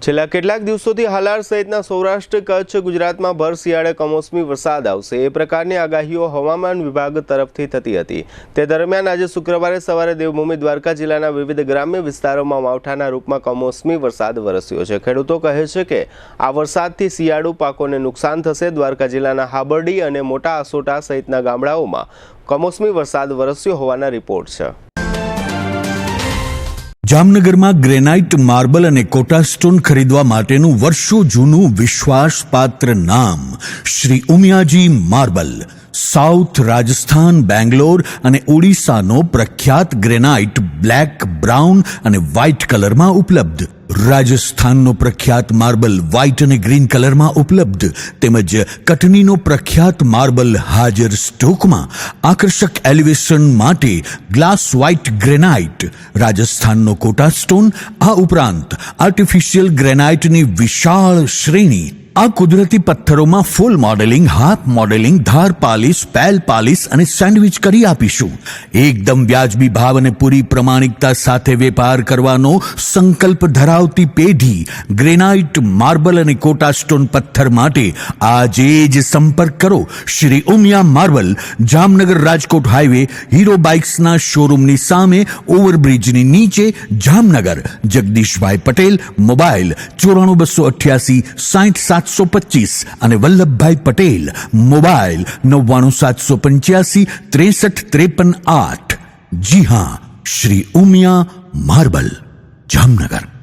છેલ્લા કેટલાક દિવસોથી હાલાર સહિતના સૌરાષ્ટ્ર કચ્છ ગુજરાતમાં ભર શિયાળે કમોસમી વરસાદ આવશે એ પ્રકારની આગાહીઓ હવામાન વિભાગ તરફથી થતી હતી। તે દરમિયાન આજે શુક્રવારે સવારે દેવભૂમિ દ્વારકા જિલ્લાના વિવિધ ગ્રામ્ય વિસ્તારોમાં માવઠાના રૂપમાં કમોસમી વરસાદ વરસ્યો છે। ખેડૂતો કહે છે કે આ વરસાદથી શિયાળુ પાકોને નુકસાન થશે। દ્વારકા જિલ્લાના હાબરડી અને મોટા આસોટા સહિતના ગામડાઓમાં કમોસમી વરસાદ વરસ્યો હોવાના રિપોર્ટ છે। જામનગરમાં ગ્રેનાઇટ માર્બલ અને કોટા સ્ટોન ખરીદવા માટેનું વર્ષો જૂનું વિશ્વાસપાત્ર નામ શ્રી ઉમિયાજી માર્બલ સાઉથ રાજસ્થાન, બેંગ્લોર અને ઓડિશાનો પ્રખ્યાત ગ્રેનાઇટ બ્લેક, બ્રાઉન અને વ્હાઇટ કલરમાં ઉપલબ્ધ। રાજસ્થાનનો પ્રખ્યાત માર્બલ વ્હાઇટ અને ગ્રીન કલરમાં ઉપલબ્ધ તેમજ કટનીનો પ્રખ્યાત માર્બલ હાજર સ્ટોકમાં। આકર્ષક એલિવેશન માટે ગ્લાસ વ્હાઇટ ગ્રેનાઇટ, રાજસ્થાનનો કોટા સ્ટોન, આ ઉપરાંત આર્ટિફિશિયલ ગ્રેનાઇટની વિશાળ શ્રેણી। આ કુદરતી પથ્થરોમાં ફૂલ મોડેલિંગ, હાફ મોડેલિંગ, ધાર પાલિશ, પેલ પાલિશ અને સેન્ડવિચ કરી આપીશું। એકદમ વ્યાજબી ભાવ અને પૂરી પ્રમાણિકતા સાથે વેપાર કરવાનો સંકલ્પ ધરાવતી પેઢી ગ્રેનાઇટ, માર્બલ અને કોટા સ્ટોન પથ્થર માટે આજે જ સંપર્ક કરો Shri Umiya marble, Jamnagar Rajkot highway, Hero બાઇક્સના શોરૂમની સામે, ઓવરબ્રિજની નીચે, જામનગર। જગદીશભાઈ પટેલ, મોબાઈલ 94 288 60 અને વલ્લભભાઈ પટેલ, મોબાઈલ 99 785 63 63 8। જી હા, શ્રી ઉમિયા માર્બલ, જામનગર।